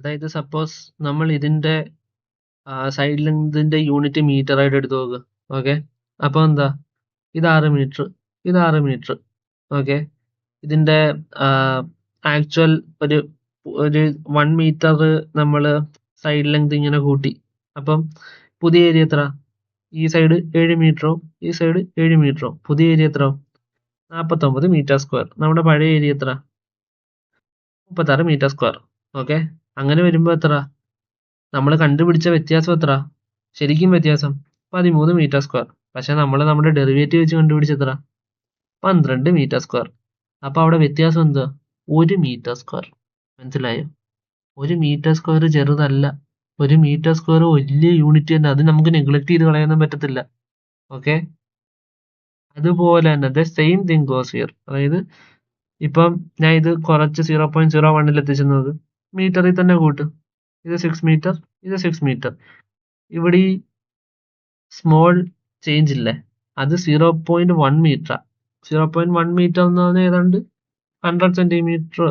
അതായത് സപ്പോസ് നമ്മൾ ഇതിന്റെ സൈഡ് ലെങ്തിന്റെ യൂണിറ്റ് മീറ്റർ ആയിട്ട് എടുത്തു നോക്ക്. ഓക്കെ, അപ്പൊ എന്താ, ഇത് 6 മീറ്റർ, ഇത് 6 മീറ്റർ. ഓക്കെ, ഇതിന്റെ ആക്ച്വൽ ഒരു ഒരു 1 മീറ്റർ നമ്മൾ സൈഡ് ലെങ്ത് ഇങ്ങനെ കൂട്ടി. അപ്പം പുതിയ ഏരിയ എത്ര? ഈ സൈഡ് 7 മീറ്ററോ ഈ സൈഡ് 7 മീറ്ററോ, പുതിയ ഏരിയ എത്ര? 49 മീറ്റർ സ്ക്വയർ. നമ്മുടെ പഴയ ഏരിയ എത്ര? 36 മീറ്റർ സ്ക്വയർ. ഓക്കെ, അങ്ങനെ വരുമ്പോ എത്ര? നമ്മൾ കണ്ടുപിടിച്ച വ്യത്യാസം എത്ര? ശരിക്കും വ്യത്യാസം 13 മീറ്റർ സ്ക്വയർ. പക്ഷെ നമ്മൾ നമ്മുടെ ഡെറിവേറ്റീവ് വെച്ച് കണ്ടുപിടിച്ചെത്ര? 12 മീറ്റർ സ്ക്വയർ. അപ്പൊ അവിടെ വ്യത്യാസം എന്താ? 1 മീറ്റർ സ്ക്വയർ. മനസ്സിലായോ? 1 മീറ്റർ സ്ക്വയർ ചെറുതല്ല. 1 മീറ്റർ സ്ക്വയർ വലിയ യൂണിറ്റ് തന്നെ. അത് നമുക്ക് നെഗ്ലക്ട് ചെയ്ത് കളയാനൊന്നും പറ്റത്തില്ല. ഓക്കെ, അതുപോലെ തന്നെ the same thing goes here. അതായത് ഇപ്പം ഞാൻ ഇത് കുറച്ച് 0.01 എത്തിച്ചെന്നത് മീറ്ററിൽ തന്നെ കൂട്ടും. ഇത് 6 മീറ്റർ, ഇത് 6 മീറ്റർ. ഇവിടെ ഈ സ്മോൾ ചേഞ്ച് ഇല്ലേ, അത് 0.1 മീറ്റർ. 0.1 മീറ്റർ എന്ന് പറഞ്ഞാൽ ഏതാണ്ട് 100 സെന്റിമീറ്റർ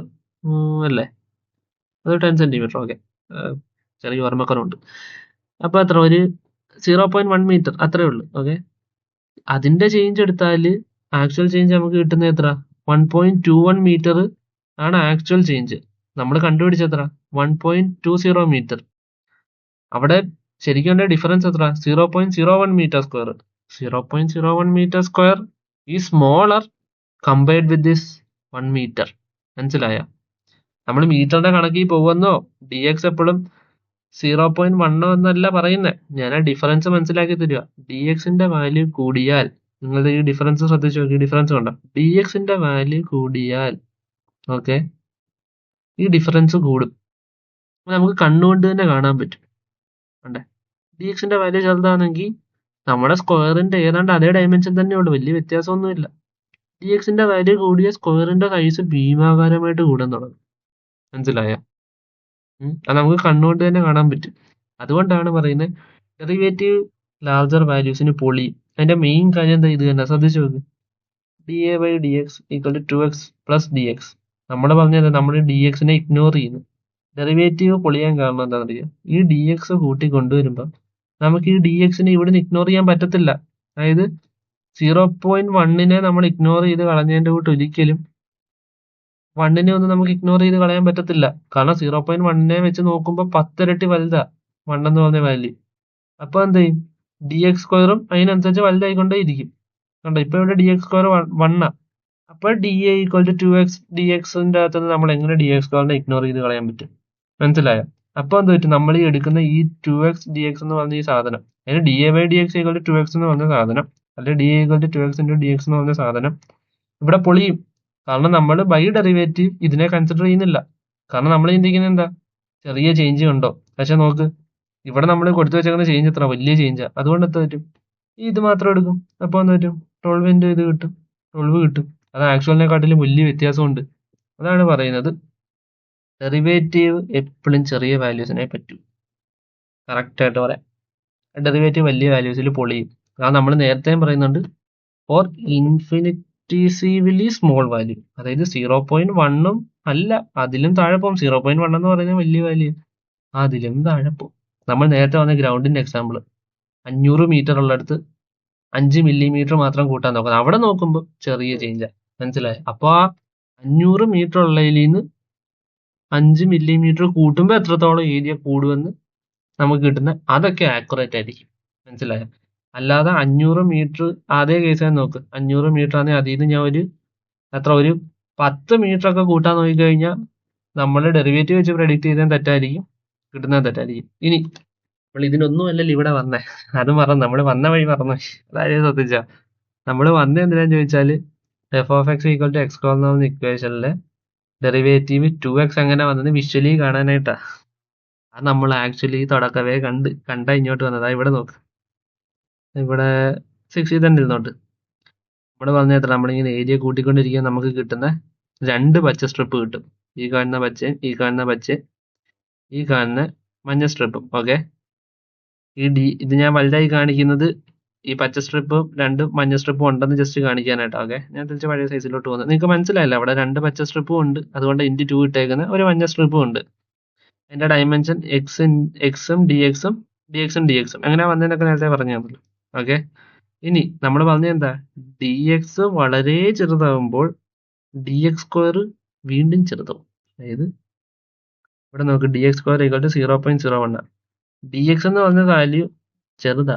അല്ലേ, അത് 10 സെന്റിമീറ്റർ. ഓക്കെ, ചെറിയ ഓർമ്മക്കുറവുണ്ട്. അപ്പൊ അത്ര ഒരു 0.1 മീറ്റർ അത്രേ ഉള്ളൂ. ഓക്കെ, അതിന്റെ ചേഞ്ച് എടുത്താൽ ആക്ച്വൽ ചേഞ്ച് നമുക്ക് കിട്ടുന്ന എത്ര? 1.21 മീറ്റർ ആണ് ആക്ച്വൽ ചേഞ്ച്. നമ്മൾ കണ്ടുപിടിച്ച എത്ര? 1.20 മീറ്റർ. അവിടെ ശരിക്കും ഡിഫറൻസ് എത്ര? 0.01 മീറ്റർ സ്ക്വയർ. 0.01 മീറ്റർ സ്ക്വയർ ഈ smaller compared with this 1 metre. മനസ്സിലായോ? നമ്മൾ മീറ്ററിന്റെ കണക്കിൽ പോകുന്നോ ഡി എക്സ് എപ്പോഴും 0.1 എന്നല്ല പറയുന്നത്. ഞാൻ ആ ഡിഫറൻസ് മനസ്സിലാക്കി തരിക. ഡി എക്സിന്റെ വാല്യൂ കൂടിയാൽ, നിങ്ങൾ ഈ ഡിഫറൻസ് ശ്രദ്ധിച്ചു നോക്കി, ഡിഫറൻസ് കണ്ടോ? ഡി എക്സിന്റെ വാല്യൂ കൂടിയാൽ ഓക്കെ, ഈ ഡിഫറൻസ് കൂടും. നമുക്ക് കണ്ണുകൊണ്ട് തന്നെ കാണാൻ പറ്റും. കണ്ടേ, ഡി എക്സിന്റെ വാല്യൂ ചെറുതാണെങ്കിൽ നമ്മുടെ സ്ക്വയറിന്റെ ഏതാണ്ട് അതേ ഡയമെൻഷൻ തന്നെയുള്ളൂ, വലിയ വ്യത്യാസമൊന്നുമില്ല. ഡി എക്സിന്റെ വാല്യൂ കൂടിയ സ്ക്വയറിന്റെ സൈസ് ഭീമാകാരമായിട്ട് കൂടാൻ തുടങ്ങും. മനസ്സിലായ? അത് നമുക്ക് കണ്ണുകൊണ്ട് തന്നെ കാണാൻ പറ്റും. അതുകൊണ്ടാണ് പറയുന്നത് ഡെറിവേറ്റീവ് ലാർജർ വാല്യൂസിന് പൊളിയും. അതിന്റെ മെയിൻ കാര്യം എന്താ? ഇത് തന്നെ. ശ്രദ്ധിച്ചു നോക്ക്, d A by d x equal to 2x plus d x. നമ്മൾ പറഞ്ഞത് നമ്മൾ ഡി എക്സിനെ ഇഗ്നോർ ചെയ്യുന്നു. ഡെറിവേറ്റീവ് പൊളിയാൻ കാരണം എന്താണെന്ന് അറിയാം? ഈ ഡി എക്സ് കൂട്ടി കൊണ്ടുവരുമ്പോൾ നമുക്ക് ഈ ഡി എക്സിനെ ഇവിടുന്ന് ഇഗ്നോർ ചെയ്യാൻ പറ്റത്തില്ല. അതായത് 0.1 നമ്മൾ ഇഗ്നോർ ചെയ്ത് കളഞ്ഞതിന്റെ കൂട്ട് ഒരിക്കലും 1 ഒന്നും നമുക്ക് ഇഗ്നോർ ചെയ്ത് കളയാൻ പറ്റത്തില്ല. കാരണം 0.1 വെച്ച് നോക്കുമ്പോൾ 10 ഇരട്ടി വലുതാ 1 എന്ന് പറഞ്ഞ വാല്യൂ. അപ്പൊ എന്ത് ചെയ്യും? ഡി എക്സ് സ്ക്വയറും അതിനനുസരിച്ച് വലുതായിക്കൊണ്ടേ ഇരിക്കും. കണ്ടോ, ഇപ്പൊ ഇവിടെ ഡി എക്സ് സ്ക്വയർ 1 അപ്പൊ d A equal to 2x. D എക്സിന്റെ അകത്ത് നമ്മൾ എങ്ങനെ ഡി എക്സ് സ്ക്വയറിനെ ഇഗ്നോർ ചെയ്ത് കളയാൻ പറ്റും? മനസ്സിലായോ? അപ്പൊ എന്ത് പറ്റും? നമ്മൾ ഈ എടുക്കുന്ന ഈ 2x dx എന്ന് പറഞ്ഞ ഈ സാധനം, അതിന് d A by d x equal to 2x എന്ന് പറഞ്ഞ സാധനം, അല്ലെങ്കിൽ d A equal to 2x into d x എന്ന് പറഞ്ഞ സാധനം ഇവിടെ പൊളിയും. കാരണം നമ്മൾ ബൈ ഡെറിവേറ്റീവ് ഇതിനെ കൺസിഡർ ചെയ്യുന്നില്ല. കാരണം നമ്മൾ ചിന്തിക്കുന്നത് എന്താ? ചെറിയ ചേഞ്ച് ഉണ്ടോ? പക്ഷെ നോക്ക്, ഇവിടെ നമ്മൾ കൊടുത്തു വെച്ചേക്കുന്ന ചേഞ്ച് എത്ര? വലിയ ചേഞ്ചാ. അതുകൊണ്ട് എത്ര പറ്റും? ഇത് മാത്രം എടുക്കും. അപ്പൊ എന്ത് പറ്റും? 12 ഇത് കിട്ടും, 12 കിട്ടും. അത് ആക്ച്വലിനെക്കാട്ടിലും വലിയ വ്യത്യാസമുണ്ട്. അതാണ് പറയുന്നത് ഡെറിവേറ്റീവ് എപ്പോഴും ചെറിയ വാല്യൂസിനെ പറ്റൂ. കറക്റ്റ് ആയിട്ട് പറയാം, ഡെറിവേറ്റീവ് വലിയ വാല്യൂസിൽ പൊളിയും. കാരണം നമ്മൾ നേരത്തെയും പറയുന്നുണ്ട് ഫോർ ഇൻഫിനിറ്റീസിവലി സ്മോൾ വാല്യൂ. അതായത് 0.1 അല്ല, അതിലും താഴെ പോകും. 0.1 എന്ന് പറയുന്നത് വലിയ വാല്യൂ, അതിലും താഴെ പോകും. നമ്മൾ നേരത്തെ വന്ന ഗ്രൗണ്ടിന്റെ എക്സാമ്പിൾ, 500 മീറ്റർ ഉള്ളിടത്ത് 5 മില്ലിമീറ്റർ മാത്രം കൂട്ടാൻ നോക്കുന്നത്. അവിടെ നോക്കുമ്പോൾ ചെറിയ ചേഞ്ചാ. മനസ്സിലായോ? അപ്പൊ ആ 500 മീറ്റർ ഉള്ളതിൽ നിന്ന് 5 മില്ലിമീറ്റർ കൂട്ടുമ്പോൾ എത്രത്തോളം ഏരിയ കൂടുമെന്ന് നമുക്ക് കിട്ടുന്ന അതൊക്കെ ആക്യുറേറ്റ് ആയിരിക്കും. മനസ്സിലായോ? അല്ലാതെ 500 മീറ്റർ അതേ കേസ് നോക്ക്, 500 മീറ്റർ ആണെങ്കിൽ അതിൽ നിന്ന് ഞാൻ ഒരു 10 മീറ്റർ ഒക്കെ കൂട്ടാൻ നോക്കിക്കഴിഞ്ഞാൽ നമ്മൾ ഡെറിവേറ്റീവ് വെച്ച് പ്രെഡിക്റ്റ് ചെയ്താൽ തെറ്റായിരിക്കും, കിട്ടുന്നത് തെറ്റായിരിക്കും. ഇനി നമ്മൾ ഇതിനൊന്നും അല്ലല്ലോ ഇവിടെ വന്നേ, അത് മറന്നു, നമ്മൾ വന്ന വഴി മറന്നു. അതായത് ശ്രദ്ധിച്ചാ, നമ്മൾ വന്ന എന്തിനാന്ന് ചോദിച്ചാല് f of x equal to x എന്ന് പറഞ്ഞ ഇക്വേഷനിലെ ഡെറിവേറ്റീവ് 2x എങ്ങനെ വന്നത് വിഷ്വലി കാണാനായിട്ടാ. അത് നമ്മൾ ആക്ച്വലി തുടക്കവേ കണ്ട ഇങ്ങോട്ട് വന്നതാ. ഇവിടെ നോക്ക്, ഇവിടെ 6 തന്നെ ഇരുന്നോട്ട്. ഇവിടെ പറഞ്ഞ എത്ര? നമ്മളിങ്ങനെ ഏരിയ കൂട്ടിക്കൊണ്ടിരിക്കാൻ നമുക്ക് കിട്ടുന്ന 2 പച്ച സ്ട്രിപ്പ് കിട്ടും. ഈ കാണുന്ന പച്ചയും ഈ കാണുന്ന പച്ചയും ഈ കാണുന്ന മഞ്ഞ സ്ട്രിപ്പും. ഓക്കെ, ഇത് ഞാൻ വലുതായി കാണിക്കുന്നത് ഈ പച്ച സ്ട്രിപ്പും 2 മഞ്ഞ സ്ട്രിപ്പും ഉണ്ടെന്ന് ജസ്റ്റ് കാണിക്കാനായിട്ടാ. ഓക്കെ, ഞാൻ തിരിച്ച് പഴയ സൈസിലോട്ട് പോകുന്നത് നിങ്ങൾക്ക് മനസ്സിലായില്ല. അവിടെ 2 പച്ച സ്ട്രിപ്പും ഉണ്ട്, അതുകൊണ്ട് ഇൻറ്റു 2 ഇട്ടേക്കുന്ന ഒരു മഞ്ഞ സ്ട്രിപ്പും ഉണ്ട്. അതിന്റെ ഡയമെൻഷൻ എക്സും ഡി എക്സും എങ്ങനെ വന്നതെന്നൊക്കെ നേരത്തെ പറഞ്ഞു തന്നല്ലോ. ഓക്കെ, ഇനി നമ്മൾ പറഞ്ഞ എന്താ, ഡി എക്സ് വളരെ ചെറുതാവുമ്പോൾ ഡി എക്സ് സ്ക്വയർ വീണ്ടും ചെറുതാവും. അതായത് ഇവിടെ നോക്ക്, d x square equal to 0.01. D x എന്ന് പറഞ്ഞ വാല്യൂ ചെറുതാ,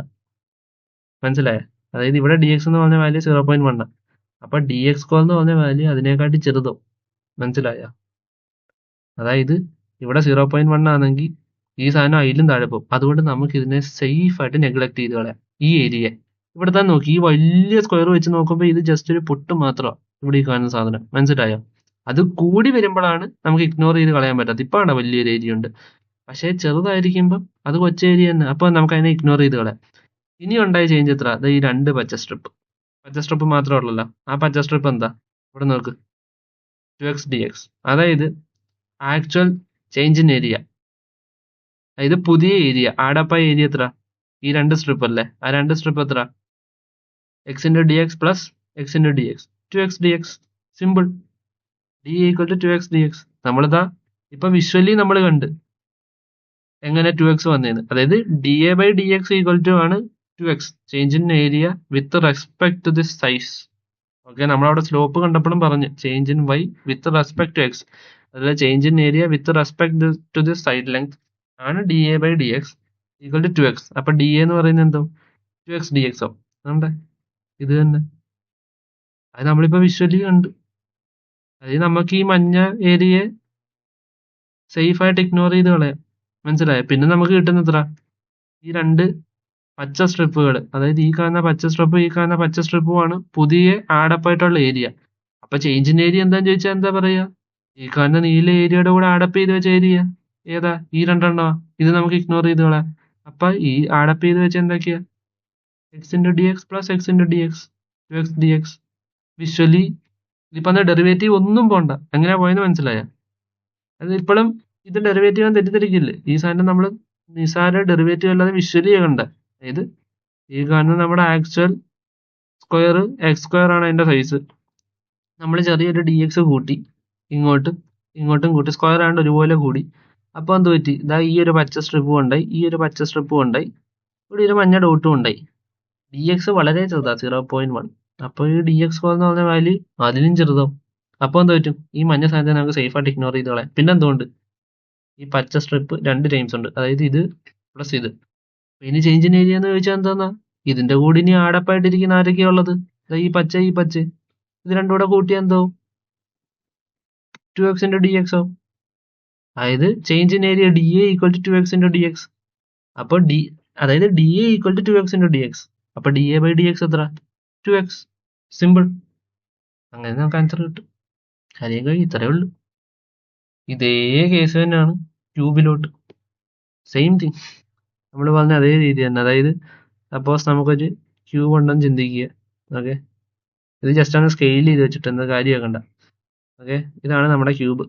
മനസ്സിലായോ? അതായത് ഇവിടെ ഡി എക്സ് എന്ന് പറഞ്ഞ വാല്യൂ 0.1. അപ്പൊ ഡി എക്സ് സ്ക്വയർ എന്ന് പറഞ്ഞ വാല്യൂ അതിനെക്കാട്ടി ചെറുതോ, മനസ്സിലായോ? അതായത് ഇവിടെ 0.1 ആണെങ്കിൽ ഈ സാധനം അതിലും താഴെ പോകും. അതുകൊണ്ട് നമുക്ക് ഇതിനെ സേഫ് ആയിട്ട് നെഗ്ലക്ട് ചെയ്ത് കളയാം. ഈ ഏരിയ ഇവിടെ തന്നെ നോക്കി, ഈ വലിയ സ്ക്വയർ വെച്ച് നോക്കുമ്പോൾ ഇത് ജസ്റ്റ് ഒരു പൊട്ട് മാത്രമാണ് ഇവിടെ ഈ കാണുന്ന സാധനം, മനസ്സിലായോ? അത് കൂടി വരുമ്പോഴാണ് നമുക്ക് ഇഗ്നോർ ചെയ്ത് കളയാൻ പറ്റാത്തത്. ഇപ്പൊ ആണ് വലിയൊരു ഏരിയ ഉണ്ട്, പക്ഷേ ചെറുതായിരിക്കുമ്പം അത് കൊച്ചു ഏരിയ തന്നെ. അപ്പൊ നമുക്ക് അതിനെ ഇഗ്നോർ ചെയ്ത് കളയാം. ഇനി ഉണ്ടായ ചേഞ്ച് എത്ര? അത് ഈ രണ്ട് പച്ച സ്ട്രിപ്പ് മാത്രമേ ഉള്ളല്ലോ. ആ പച്ച സ്ട്രിപ്പ് എന്താ, ഇവിടെ നോക്ക്, 2x dx. അതായത് ആക്ച്വൽ ചേഞ്ച് ഇൻ ഏരിയ, അതായത് പുതിയ ഏരിയ, ആഡപ്പായ ഏരിയ എത്ര? ഈ രണ്ട് സ്ട്രിപ്പ് അല്ലേ, ആ രണ്ട് സ്ട്രിപ്പ് എത്ര? x into dx plus x into dx, 2x dx. Simple. d equal to 2x dx. നമ്മളിതാ ഇപ്പൊ വിഷ്വലി നമ്മൾ കണ്ട് എങ്ങനെ 2x വന്നേന്ന്. അതായത് dA by dx equal to ആണ് 2x, change in area with respect to this size. Okay, നമ്മളവിടെ slope കണ്ടപ്പോഴും പറഞ്ഞു change in y with respect to x, അതുപോലെ change in area with respect to this side length ആണ് dA by dx equal to 2x. അപ്പൊ dA എന്ന് പറയുന്നത് എന്തോ 2x dx ആവും. നമ്മുടെ ഇത് തന്നെ, അത് നമ്മളിപ്പോ വിഷ്വലി കണ്ടു. അതായത് നമുക്ക് ഈ മഞ്ഞ ഏരിയയെ സേഫ് ആയിട്ട് ഇഗ്നോർ ചെയ്ത് കളയാം, മനസ്സിലായോ? പിന്നെ നമുക്ക് കിട്ടുന്ന എത്ര? ഈ രണ്ട് പച്ച സ്ട്രിപ്പുകൾ, അതായത് ഈ കാണുന്ന പച്ച സ്ട്രിപ്പ് ഈ കാണുന്ന പച്ച സ്ട്രിപ്പുമാണ് പുതിയ ആഡപ്പായിട്ടുള്ള ഏരിയ. അപ്പൊ ചേഞ്ച് ഇൻ ഏരിയ എന്താന്ന് ചോദിച്ചാൽ എന്താ പറയാ? ഈ കാണുന്ന നീല ഏരിയയുടെ കൂടെ ആഡപ്പ് ചെയ്ത് വെച്ച ഏരിയ ഏതാ? ഈ രണ്ടെണ്ണോ. ഇത് നമുക്ക് ഇഗ്നോർ ചെയ്ത് കളയാം. അപ്പൊ ഈ ആഡപ്പ് ചെയ്ത് വെച്ച എന്തൊക്കെയാ? x into dx plus x into dx, 2x dx. Visually ഇതിപ്പോ ഡെറിവേറ്റീവ് ഒന്നും പോണ്ട, എങ്ങനെയാ പോയെന്ന് മനസ്സിലായോ? അത് ഇപ്പോഴും ഇത് ഡെറിവേറ്റീവ് ആണെന്ന് തെറ്റിദ്ധരിക്കില്ലേ? ഈ സാധനം നമ്മൾ നിസാര ഡെറിവേറ്റീവ് അല്ലാതെ വിഷ്വലി കണ്ട. അതായത് ഈ കാണുന്ന നമ്മുടെ ആക്ച്വൽ സ്ക്വയർ എക്സ് സ്ക്വയർ ആണ് അതിന്റെ സൈസ്. നമ്മൾ ചെറിയൊരു ഡി എക്സ് കൂട്ടി, ഇങ്ങോട്ടും കൂട്ടി, സ്ക്വയർ ആണ്ട് ഒരുപോലെ കൂടി. അപ്പൊ എന്ത് പറ്റി? ഇതാ ഈ ഒരു പച്ച സ്ട്രിപ്പും ഉണ്ടായി, ഈ ഒരു പച്ച സ്ട്രിപ്പും ഉണ്ടായി, ഇവിടെ ഒരു മഞ്ഞ ഡോട്ടും ഉണ്ടായി. ഡി എക്സ് വളരെ ചെറുതാ, 0.1. അപ്പൊ ഈ ഡി എക്സ് എന്ന് പറഞ്ഞ വാല്യൂ അതിലും ചെറുതാവും. അപ്പൊ എന്താ പറ്റും? ഈ മഞ്ഞ സാധനത്തെ നമുക്ക് സേഫ് ആയിട്ട് ഇഗ്നോർ ചെയ്ത് കളയാം. പിന്നെ എന്തുകൊണ്ട്? ഈ പച്ച സ്ട്രിപ്പ് രണ്ട് ടൈംസ് ഉണ്ട്, അതായത് ഇത് പ്ലസ് ഇത്. ഇനി ചേഞ്ച് ഇൻ ഏരിയ എന്ന് ചോദിച്ചാൽ എന്താന്നാ, ഇതിന്റെ കൂടെ ഇനി ആഡപ്പായിട്ടിരിക്കുന്ന ആരൊക്കെയാ ഉള്ളത്? ഈ പച്ച ഇത് രണ്ടും കൂടെ കൂട്ടിയാൽ എന്തോ 2x into dx ആവും. അതായത് change in area dA equal to 2x into dx. അപ്പൊ അതായത് dA equal to 2x into dx. അപ്പൊ dA by dx എത്ര? 2x. സിമ്പിൾ. അങ്ങനെ നമുക്ക് ആൻസർ കിട്ടും. കാര്യം കഴിയും, ഇത്രയേ ഉള്ളൂ. ഇതേ കേസ് തന്നെയാണ് ക്യൂബിലോട്ട്, സെയിം തിങ്. നമ്മൾ പറഞ്ഞ അതേ രീതി തന്നെ. അതായത് സപ്പോസ് നമുക്കൊരു ക്യൂബ് ഉണ്ടെന്ന് ചിന്തിക്കുക. ഓക്കെ, ഇത് ജസ്റ്റ് ആണ് സ്കെയിൽ ചെയ്ത് വെച്ചിട്ട് എന്താ കാര്യമാക്കണ്ട. ഓക്കെ, ഇതാണ് നമ്മുടെ ക്യൂബ്.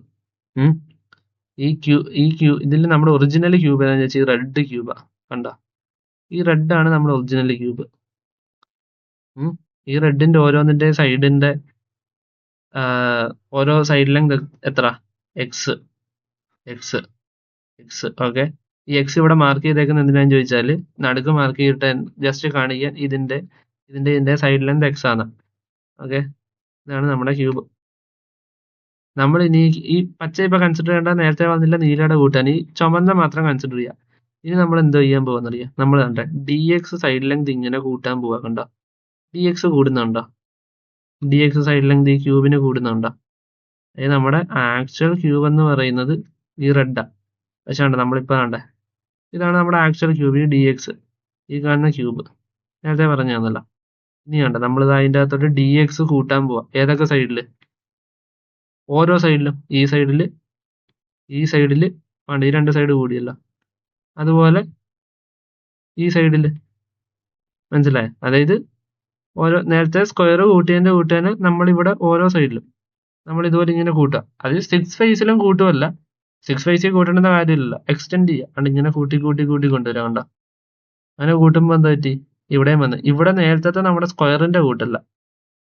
ഇതിൽ നമ്മുടെ ഒറിജിനൽ ക്യൂബ് ഏതാണെന്ന് വെച്ചാൽ ഈ റെഡ് ക്യൂബാ. കണ്ട, ഈ റെഡ് ആണ് നമ്മുടെ ഒറിജിനൽ ക്യൂബ്. ഈ റെഡിന്റെ ഓരോന്നിന്റെ സൈഡിന്റെ ഓരോ സൈഡ് ലെങ്ത് എത്ര? എക്സ്. ഓക്കെ, ഈ എക്സ് ഇവിടെ മാർക്ക് ചെയ്തേക്കുന്ന എന്തിനാന്ന് ചോദിച്ചാല് നടുക്ക് മാർക്ക് ചെയ്തിട്ട് ജസ്റ്റ് കാണിക്കാൻ ഇതിന്റെ സൈഡ് ലെങ്ത് എക്സ് ആണ്. ഓക്കെ, ഇതാണ് നമ്മുടെ ക്യൂബ്. നമ്മൾ ഇനി ഈ പച്ച ഇപ്പൊ കൺസിഡർ ചെയ്യേണ്ട, നേരത്തെ വന്നില്ല നീലയുടെ കൂട്ടാൻ, ഈ ചുമന്ന മാത്രം കൺസിഡർ ചെയ്യാം. ഇനി നമ്മൾ എന്തോ ചെയ്യാൻ പോവാന്നറിയാം? നമ്മൾ കണ്ട ഡി എക്സ് സൈഡ് ലെങ്ത് ഇങ്ങനെ കൂട്ടാൻ പോവാ. കണ്ട, ഡി എക്സ് കൂടുന്നുണ്ടോ? ഡി എക്സ് സൈഡ് ലെങ്ത് ഈ ക്യൂബിന് കൂടുന്നുണ്ടോ? അതായത് നമ്മുടെ ആക്ച്വൽ ക്യൂബ് എന്ന് പറയുന്നത് ഈ റെഡാ. പക്ഷെ കണ്ട, നമ്മളിപ്പോ കണ്ടേ, ഇതാണ് നമ്മുടെ ആക്ച്വൽ ക്യൂബ്, ഈ ഡി എക്സ്, ഈ കാണുന്ന ക്യൂബ് നേരത്തെ പറഞ്ഞു തന്നല്ലോ. ഇനി കണ്ട, നമ്മൾ അതിൻ്റെ അകത്തോട്ട് ഡി എക്സ് കൂട്ടാൻ പോവാ. ഏതൊക്കെ സൈഡില്? ഓരോ സൈഡിലും. ഈ സൈഡില് വേണ്ട, ഈ രണ്ട് സൈഡ് കൂടിയല്ല, അതുപോലെ ഈ സൈഡില്. മനസ്സിലായോ? അതായത് ഓരോ നേരത്തെ സ്ക്വയർ കൂട്ടിയതിന്റെ നമ്മളിവിടെ ഓരോ സൈഡിലും നമ്മൾ ഇതുപോലെ ഇങ്ങനെ കൂട്ടുക. അത് 6 ഫേസിലും കൂട്ടുമല്ല, 6 ഫേസിൽ കൂട്ടേണ്ട കാര്യമില്ല, എക്സ്റ്റെൻഡ് ചെയ്യുക. അതുകൊണ്ട് ഇങ്ങനെ കൂട്ടി കൊണ്ടുവരാം. കണ്ട, അങ്ങനെ കൂട്ടുമ്പോൾ എന്താ പറ്റി? ഇവിടെയും വന്ന്, ഇവിടെ നേരത്തെ നമ്മുടെ സ്ക്വയറിന്റെ കൂട്ടല്ല,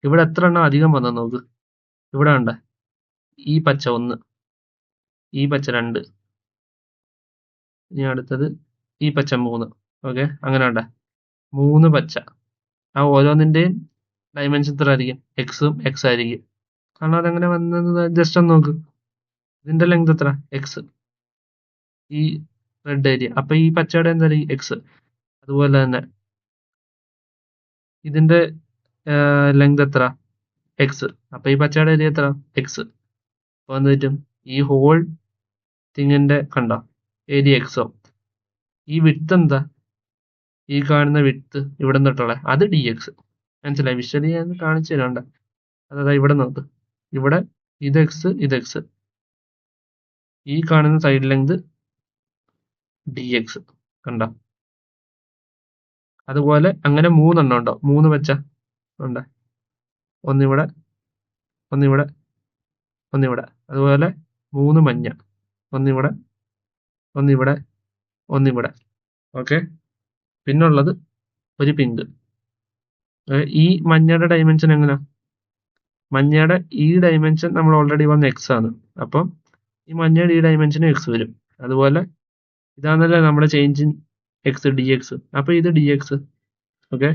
ഇവിടെ എത്ര എണ്ണം അധികം വന്നു നോക്ക്. ഇവിടെ കണ്ട, ഈ പച്ച 1, ഈ പച്ച 2, ഇനി അടുത്തത് ഈ പച്ച 3. ഓക്കെ, അങ്ങനെ ഉണ്ട 3 പച്ച. ആ ഓരോന്നിന്റെയും ഡയമെൻഷൻ എത്ര ആയിരിക്കും? എക്സും എക്സ് ആയിരിക്കും. കാരണം അതെങ്ങനെ വന്നത് ജസ്റ്റ് ഒന്ന് നോക്ക്. ഇതിന്റെ ലെങ്ത് എത്ര? എക്സ്. ഈ റെഡ് ഏരിയ, അപ്പൊ ഈ പച്ചയുടെ എന്തായിരിക്കും? എക്സ്. അതുപോലെ തന്നെ ഇതിന്റെ ലെങ്ത് എത്ര? എക്സ്. അപ്പൊ ഈ പച്ചയുടെ ഏരിയ എത്ര? എക്സ്. അപ്പൊ എന്ത് പറ്റും? ഈ ഹോൾ തിങ്ങിന്റെ കണ്ടോ ഏരിയ എക്സോ. ഈ വിഡ്ത്ത് എന്താ? ഈ കാണുന്ന വിഡ്ത്ത് ഇവിടെ തൊട്ടുള്ള അത് ഡി എക്സ്. മനസ്സിലായി? വിഷ്വലി ഞാൻ കാണിച്ചു തരാണ്ട. അതാ ഇവിടെ നോക്ക്. ഇവിടെ ഇത് എക്സ്, ഇത് എക്സ്. ഈ കാണുന്ന സൈഡ് ലെങ്ത് ഡി എക്സ്. കണ്ടോ? അതുപോലെ അങ്ങനെ 3 എണ്ണം ഉണ്ടോ? 3 വെച്ച ഉണ്ട്. ഒന്നിവിടെ, ഒന്നിവിടെ, ഒന്നിവിടെ. അതുപോലെ 3 മഞ്ഞ. ഒന്നിവിടെ, ഒന്നിവിടെ, ഒന്നിവിടെ. ഓക്കെ, പിന്നുള്ളത് ഒരു പിങ്ക്. ഈ മഞ്ഞയുടെ ഡയമെൻഷൻ എങ്ങനെയാ? മഞ്ഞയുടെ ഈ ഡയമെൻഷൻ നമ്മൾ ഓൾറെഡി വന്ന എക്സ് ആണ്. അപ്പം ഈ മഞ്ഞയുടെ ഈ ഡയമെൻഷനും എക്സ് വരും. അതുപോലെ ഇതാണല്ലോ നമ്മുടെ change in X, D X. അപ്പൊ ഇത് ഡി എക്സ്. ഓക്കെ,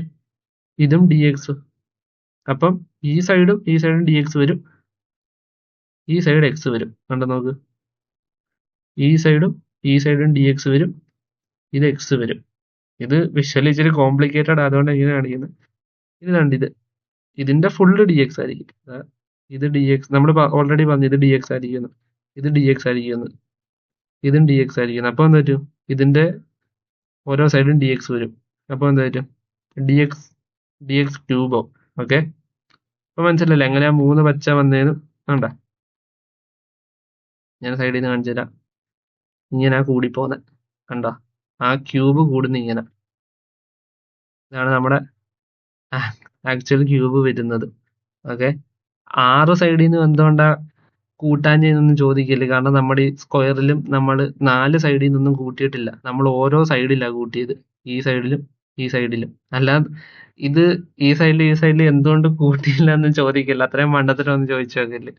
ഇതും ഡി എക്സ്. അപ്പം ഈ സൈഡും ഡി എക്സ് വരും, ഈ സൈഡ് എക്സ് വരും. കണ്ടോ നോക്ക്, ഈ സൈഡും ഡി എക്സ് വരും, ഇത് എക്സ് വരും. ഇത് വിഷ്വലി ഇച്ചിരി കോംപ്ലിക്കേറ്റഡ് അതുകൊണ്ട് ഇങ്ങനെ കാണിക്കുന്നത്. ഇത് കണ്ടിത് ഇതിന്റെ ഫുള്ള് ഡി എക്സ് ആയിരിക്കും. ഇത് ഡി എക്സ് നമ്മൾ ഓൾറെഡി പറഞ്ഞു, ഇത് ഡി എക്സ് ആയിരിക്കുന്നു, ഇത് ഡി എക്സ് ആയിരിക്കുന്നു, ഇതും ഡി എക്സ് ആയിരിക്കുന്നു. അപ്പൊ എന്താ പറ്റും? ഇതിന്റെ ഓരോ സൈഡും ഡി എക്സ് വരും. അപ്പൊ എന്താ പറ്റും? D X ക്യൂബോ. ഓക്കെ, അപ്പൊ മനസ്സിലല്ലേ എങ്ങനെയാ 3 പച്ച വന്നേന്ന്? വേണ്ട, ഞാൻ സൈഡിൽ നിന്ന് കാണിച്ചു തരാം. ഇങ്ങനെ കൂടിപ്പോന്നെ കണ്ടോ? ആ ക്യൂബ് കൂടുന്ന ഇങ്ങനെ. ഇതാണ് നമ്മുടെ ആക്ച്വൽ ക്യൂബ് വരുന്നത്. ഓക്കെ, 6 സൈഡിൽ നിന്ന് എന്തുകൊണ്ടാ കൂട്ടാൻ ചെയ്യുന്നൊന്നും ചോദിക്കില്ല. കാരണം നമ്മുടെ ഈ സ്ക്വയറിലും നമ്മൾ 4 സൈഡിൽ നിന്നൊന്നും കൂട്ടിയിട്ടില്ല. നമ്മൾ ഓരോ സൈഡിലാണ് കൂട്ടിയത്, ഈ സൈഡിലും. അല്ലാതെ ഇത് ഈ സൈഡിൽ എന്തുകൊണ്ട് കൂട്ടിയില്ല എന്ന് ചോദിക്കില്ല. അത്രയും മണ്ടത്തരമൊന്നും ചോദിച്ചു നോക്കില്ല.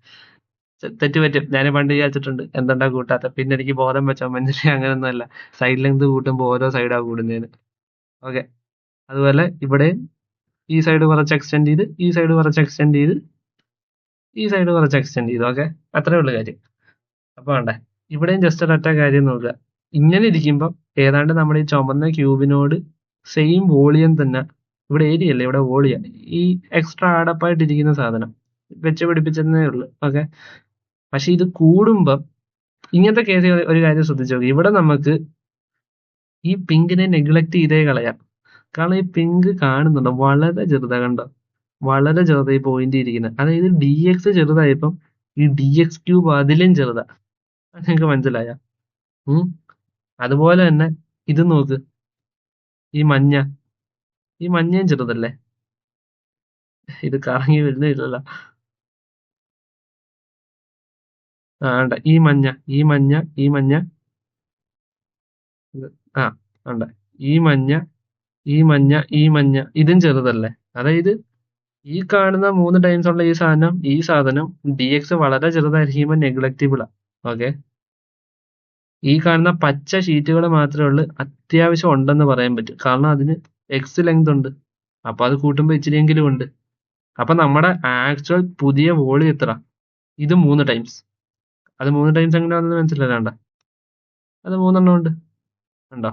തെറ്റ് പറ്റും. ഞാൻ പണ്ട് വിചാരിച്ചിട്ടുണ്ട് എന്തുണ്ടാ കൂട്ടാത്ത. പിന്നെ എനിക്ക് ബോധം വെച്ചാൽ മനസ്സിലായി അങ്ങനെയൊന്നും അല്ല. സൈഡ് ലെങ്ത് കൂട്ടുമ്പോൾ ഓരോ സൈഡാ കൂടുന്നതിന്. ഓക്കെ, അതുപോലെ ഇവിടെ ഈ സൈഡ് കുറച്ച് എക്സ്റ്റെൻഡ് ചെയ്ത്, ഈ സൈഡ് കുറച്ച് എക്സ്റ്റെൻഡ് ചെയ്ത്, ഈ സൈഡ് കുറച്ച് എക്സ്റ്റെൻഡ് ചെയ്തു. ഓക്കെ, അത്രേ ഉള്ളു കാര്യം. അപ്പൊ വേണ്ടേ, ഇവിടെയും ജസ്റ്റ് ഒരൊറ്റ കാര്യം നോക്കുക. ഇങ്ങനെ ഇരിക്കുമ്പോൾ ഏതാണ്ട് നമ്മുടെ ഈ ചുമന്ന ക്യൂബിനോട് സെയിം വോളിയം തന്നെ, ഇവിടെ ഏരിയ അല്ലേ, ഇവിടെ വോളിയം, ഈ എക്സ്ട്രാ ആഡപ്പായിട്ടിരിക്കുന്ന സാധനം വെച്ച് പിടിപ്പിച്ചതേ ഉള്ളു. ഓക്കെ, പക്ഷെ ഇത് കൂടുമ്പം ഇങ്ങനത്തെ കേസ് ഒരു കാര്യം ശ്രദ്ധിച്ചു നോക്കി. ഇവിടെ നമുക്ക് ഈ പിങ്കിനെ നെഗ്ലക്ട് ചെയ്തേ കളയാം. കാരണം ഈ പിങ്ക് കാണുന്നുണ്ടോ, വളരെ ചെറുതാ. കണ്ടോ, വളരെ ചെറുതായി പോയിന്റ് ഇരിക്കുന്നത്. അതായത് ഡി എക്സ് ചെറുതായപ്പം ഈ ഡി എക്സ് ക്യൂബ് അതിലും ചെറുതാ. നിങ്ങൾക്ക് മനസ്സിലായ? അതുപോലെ തന്നെ ഇത് നോക്ക്, ഈ മഞ്ഞയും ചെറുതല്ലേ? ഇത് കറങ്ങി വരുന്നില്ലല്ലോ. വേണ്ട, ഈ മഞ്ഞ ആ വേണ്ട, ഈ മഞ്ഞ ഇതും ചെറുതല്ലേ? അതായത് ഈ കാണുന്ന 3 ടൈംസ് ഉള്ള ഈ സാധനം ഡി എക്സ് വളരെ ചെറുതായിരിക്കുമ്പോൾ നെഗ്ലക്റ്റബിളാ. ഓക്കെ, ഈ കാണുന്ന പച്ച ഷീറ്റുകൾ മാത്രമേ ഉള്ളൂ അത്യാവശ്യം ഉണ്ടെന്ന് പറയാൻ പറ്റും. കാരണം അതിന് എക്സ് ലെങ്ത് ഉണ്ട്. അപ്പൊ അത് കൂട്ടുമ്പോൾ ഇച്ചിരിയെങ്കിലും ഉണ്ട്. അപ്പൊ നമ്മുടെ ആക്ച്വൽ പുതിയ വോളിയം എത്ര? ഇത് 3 ടൈംസ്. അത് 3 ടൈംസ് എങ്ങനെ വന്നത് മനസ്സിലാണ്ട? അത് 3 എണ്ണം ഉണ്ട്. ഉണ്ടോ?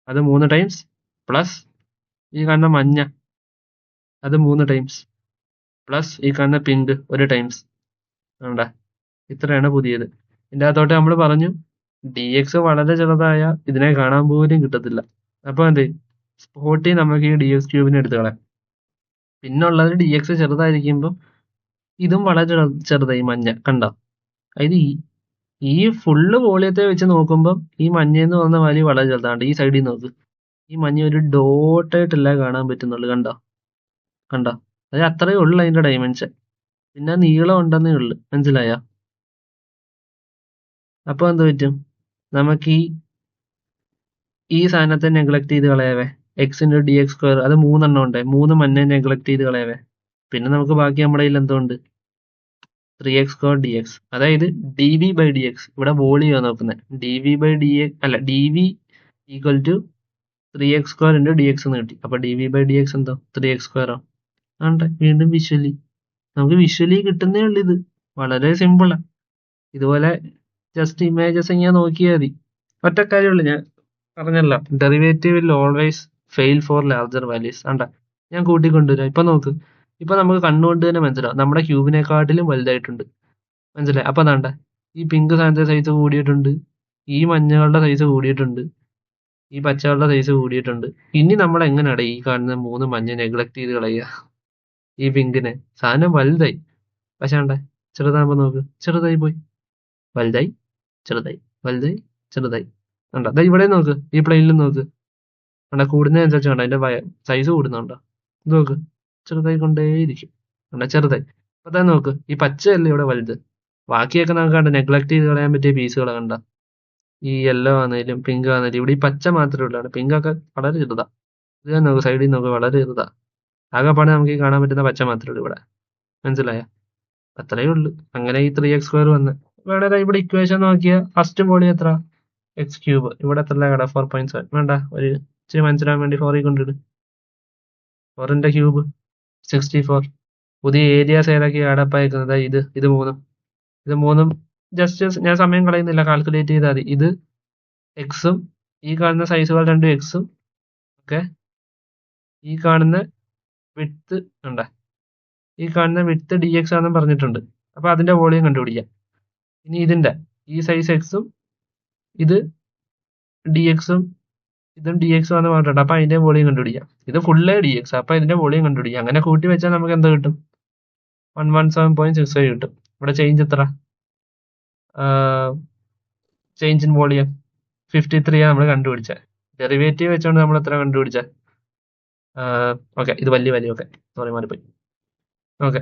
അത് 3 ടൈംസ് പ്ലസ് ഈ കാണുന്ന മഞ്ഞ, അത് 3 ടൈംസ് പ്ലസ് ഈ കാണുന്ന പിങ്ക് 1 ടൈംസ്. വേണ്ട, ഇത്രയാണ് പുതിയത്. ഇതിന്റെ അകത്തോട്ട് നമ്മൾ പറഞ്ഞു ഡി എക്സ് വളരെ ചെറുതായ ഇതിനെ കാണാൻ പോലും കിട്ടത്തില്ല. അപ്പൊ എന്ത് സ്പോട്ടിൽ നമുക്ക് ഈ ഡി എക്സ് ക്യൂബിനെ എടുത്ത് കളയാം. പിന്നുള്ളത് ഡി എക്സ് ചെറുതായിരിക്കുമ്പോൾ ഇതും വളരെ ചെറുതായി മഞ്ഞ. കണ്ടോ? അതായത് ഈ ഫുള്ള് വോളിയത്തെ വെച്ച് നോക്കുമ്പോൾ ഈ മഞ്ഞയെന്ന് പറഞ്ഞ വാല്യൂ വളരെ ചെറുതാണ്. ഈ സൈഡിൽ നോക്ക്, ഈ മഞ്ഞ ഒരു ഡോട്ടായിട്ടല്ല കാണാൻ പറ്റുന്നുള്ളൂ. കണ്ടോ? അത് അത്രയേ ഉള്ളു അതിന്റെ ഡയമെൻഷൻ. പിന്നെ നീളം ഉണ്ടെന്നേ ഉള്ളു. മനസ്സിലായോ? അപ്പൊ എന്ത് പറ്റും? നമുക്ക് ഈ സാധനത്തെ നെഗ്ലക്ട് ചെയ്ത് കളയാവേ. എക്സിന്റെ ഡി എക്സ് സ്ക്വയർ, അത് 3 എണ്ണം ഉണ്ട്. 3 മഞ്ഞ നെഗ്ലക്ട് ചെയ്ത് കളയാവേ. പിന്നെ നമുക്ക് ബാക്കി നമ്മുടെ കയ്യിൽ എന്തുണ്ട്? 3x² dx. അതായത് dv/dx. ഇവിടെ വോളിയം നോക്കുന്നത്. dv/dx അല്ല, dv equal to 3x² into dx എന്ന് കിട്ടി. അപ്പൊ dv/dx എന്തോ 3x² ആണ്ടെ. വീണ്ടും വിഷ്വലി നമുക്ക് വിഷ്വലി കിട്ടുന്നേ ഉള്ളൂ. ഇത് വളരെ സിമ്പിളാ. ഇതുപോലെ ജസ്റ്റ് ഇമേജസ് ഇങ്ങനെ നോക്കിയാൽ മതി. ഒറ്റ കാര്യമുള്ളൂ, ഞാൻ പറഞ്ഞല്ലോ, derivative will always fail for larger values. ആണ്ട ഞാൻ കൂട്ടിക്കൊണ്ടുവരാം. ഇപ്പൊ നോക്ക്, ഇപ്പൊ നമുക്ക് കണ്ണുകൊണ്ട് തന്നെ മനസ്സിലാവും നമ്മുടെ ക്യൂബിനെക്കാട്ടിലും വലുതായിട്ടുണ്ട്. മനസ്സിലായി? അപ്പൊ അതാണ്ട ഈ പിങ്ക് സാധനത്തിന്റെ സൈസ് കൂടിയിട്ടുണ്ട്, ഈ മഞ്ഞകളുടെ സൈസ് കൂടിയിട്ടുണ്ട്, ഈ പച്ചകളുടെ സൈസ് കൂടിയിട്ടുണ്ട്. ഇനി നമ്മൾ എങ്ങനെയാണ് ഈ കാണുന്ന 3 മഞ്ഞ നെഗ്ലക്ട് ചെയ്ത് കളയുക? ഈ പിങ്കിനെ സാധനം വലുതായി, പക്ഷെ ആണ്ടെ ചെറുതാകുമ്പോ നോക്ക്, ചെറുതായി പോയി, വലുതായി, ചെറുതായി, വലുതായി, ചെറുതായി. കണ്ടോ? ദാ ഇവിടെ നോക്ക്, ഈ പ്ലെയിനിൽ നോക്ക്, കണ്ട കൂടുന്നതനുസരിച്ച് കണ്ട അതിന്റെ സൈസ് കൂടുന്നുണ്ടോ? ഇത് നോക്ക്, ചെറുതായി കൊണ്ടേയിരിക്കും. കണ്ട ചെറുതായി. അപ്പൊ തന്നെ നോക്ക്, ഈ പച്ചയല്ലേ ഇവിടെ വലുത്, ബാക്കിയൊക്കെ നമുക്ക് കണ്ട നെഗ്ലക്ട് ചെയ്ത് കളയാൻ പറ്റിയ പീസുകളെ കണ്ട. ഈ യെല്ലോ ആണെങ്കിലും പിങ്ക് ആണെങ്കിലും ഇവിടെ ഈ പച്ച മാത്രമേ ഉള്ളൂ. പിങ്ക് ഒക്കെ വളരെ ചെറുതാ. ഇത് തന്നെ നോക്ക്, സൈഡിൽ നോക്ക്, വളരെ ചെറുതാ. ആകെപ്പാടെ നമുക്ക് ഈ കാണാൻ പറ്റുന്ന പച്ച മാത്രമേ ഉള്ളൂ ഇവിടെ. മനസ്സിലായ? അത്രയേ ഉള്ളൂ. അങ്ങനെ ഈ 3x² വന്ന് വേണേ ഇവിടെ ഇക്വേഷൻ നോക്കിയ ഫസ്റ്റ് വോളിയം എത്ര? x³ ഇവിടെ എത്ര കട? 4.7. വേണ്ട, ഒരു ഇച്ചിരി മനസ്സിലാൻ വേണ്ടി 4 കൊണ്ടിട്ട് 4 × 3 64. പുതിയ ഏരിയാസ് ഏതൊക്കെ അടപ്പായിരിക്കുന്നത്? ഇത് മൂന്നും ജസ്റ്റ് ഞാൻ സമയം കളയുന്നില്ല, കാൽക്കുലേറ്റ് ചെയ്താൽ മതി. ഇത് എക്സും ഈ കാണുന്ന സൈസുകൾ രണ്ടും എക്സും ഓക്കെ. ഈ കാണുന്ന വിഡ്ത്ത് ഉണ്ട്, ഈ കാണുന്ന വിഡ്ത്ത് dx ആണെന്ന് പറഞ്ഞിട്ടുണ്ട്. അപ്പൊ അതിന്റെ വോളിയം കണ്ടുപിടിക്കാം. ഇനി ഇതിന്റെ ഈ സൈസ് എക്സും ഇത് dx-ഉം ഇതും dx ആണെന്ന് പറഞ്ഞിട്ടുണ്ട്. അപ്പൊ അതിന്റെ വോളിയം കണ്ടുപിടിക്കാം. ഇത് ഫുള്ളേ dx, അപ്പൊ ഇതിന്റെ വോളിയം കണ്ടുപിടിക്കാം. അങ്ങനെ കൂട്ടി വെച്ചാൽ നമുക്ക് എന്താ കിട്ടും? 117.65 കിട്ടും. ഇവിടെ ചേഞ്ച് എത്ര? ചേഞ്ച് ഇൻ വോളിയം 53 നമ്മൾ കണ്ടുപിടിച്ച. ഡെറിവേറ്റീവ് വെച്ചുകൊണ്ട് നമ്മൾ എത്ര കണ്ടുപിടിച്ച? ഓക്കെ, ഇത് വലിയ വാല്യൂ. ഓക്കെ, സോറി, മാറിപ്പോയി. ഓക്കെ,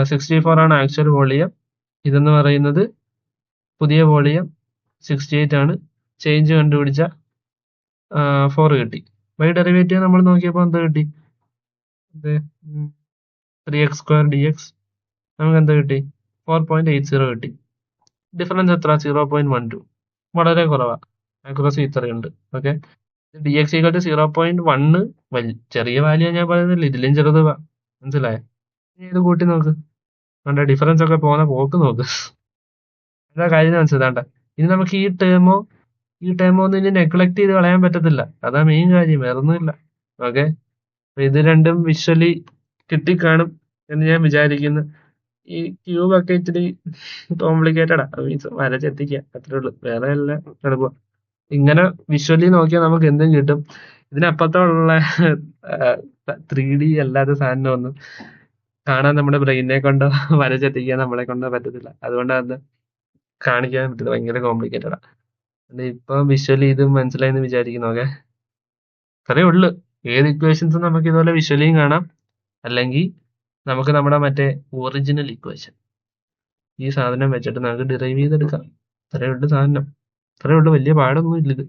64 ആണ് ആക്ച്വൽ വോളിയം. ഇതെന്ന് പറയുന്നത് പുതിയ വോളിയം 68 ആണ്. ചേഞ്ച് കണ്ടുപിടിച്ച 4 കിട്ടി. ബൈ ഡെറിവേറ്റീവ് നമ്മൾ നോക്കിയപ്പോൾ എന്താ കിട്ടി? 3x² dx നമുക്ക് എന്താ കിട്ടി? 4.80 കിട്ടി. ഡിഫറൻസ് എത്ര? 0.12. വളരെ കുറവാണ്. ആക്യുറസി ഇത്രയുണ്ട്. Okay, dx = 0.1. ചെറിയ വാല്യൂ ഞാൻ പറയുന്നില്ല, ഇതിലും ചെറുത്. മനസ്സിലായോ? ഇത് കൂട്ടി നോക്ക്, കണ്ട ഡിഫറൻസ് ഒക്കെ പോകുന്ന പോക്ക് നോക്ക്. എന്താ കാര്യം മനസ്സിലാണ്ട? ഇനി നമുക്ക് ഈ ടേമോ ഒന്നും ഇനി നെഗ്ലക്ട് ചെയ്ത് കളയാൻ പറ്റത്തില്ല. അതാ മെയിൻ കാര്യം, വേറൊന്നുമില്ല. ഓക്കെ, ഇത് രണ്ടും വിഷ്വലി കിട്ടിക്കാണും എന്ന് ഞാൻ വിചാരിക്കുന്നു. ഈ ക്യൂബ് ഒക്കെ ഇച്ചിരി കോംപ്ലിക്കേറ്റഡാ, മീൻസ് വരച്ചെത്തിക്കുക, അത്രേ ഉള്ളൂ. വേറെ എല്ലാം എളുപ്പം. ഇങ്ങനെ വിഷ്വലി നോക്കിയാൽ നമുക്ക് എന്തും കിട്ടും. ഇതിനപ്പുറത്തുള്ള 3D അല്ലാത്ത സാധനം ഒന്നും കാണാൻ നമ്മുടെ ബ്രെയിനെ കൊണ്ടോ വരച്ചെത്തിക്കാൻ നമ്മളെ കൊണ്ടോ പറ്റത്തില്ല. അതുകൊണ്ടാണ് കാണിക്കാൻ പറ്റില്ല, ഭയങ്കര കോംപ്ലിക്കേറ്റഡാ. ഇപ്പൊ വിഷ്വലി ഇതും മനസ്സിലായെന്ന് വിചാരിക്കുന്നു. ഓക്കെ, അത്രേ ഉള്ളു. ഏത് ഇക്വേഷൻസും നമുക്ക് ഇതുപോലെ വിഷ്വലിയും കാണാം, അല്ലെങ്കിൽ നമുക്ക് നമ്മുടെ മറ്റേ ഒറിജിനൽ ഇക്വേഷൻ ഈ സാധനം വെച്ചിട്ട് നമുക്ക് ഡിറൈവ് ചെയ്തെടുക്കാം. അത്രേ ഉള്ളു സാധനം, അത്രേ ഉള്ളു. വലിയ പാടൊന്നും ഇല്ല ഇത്.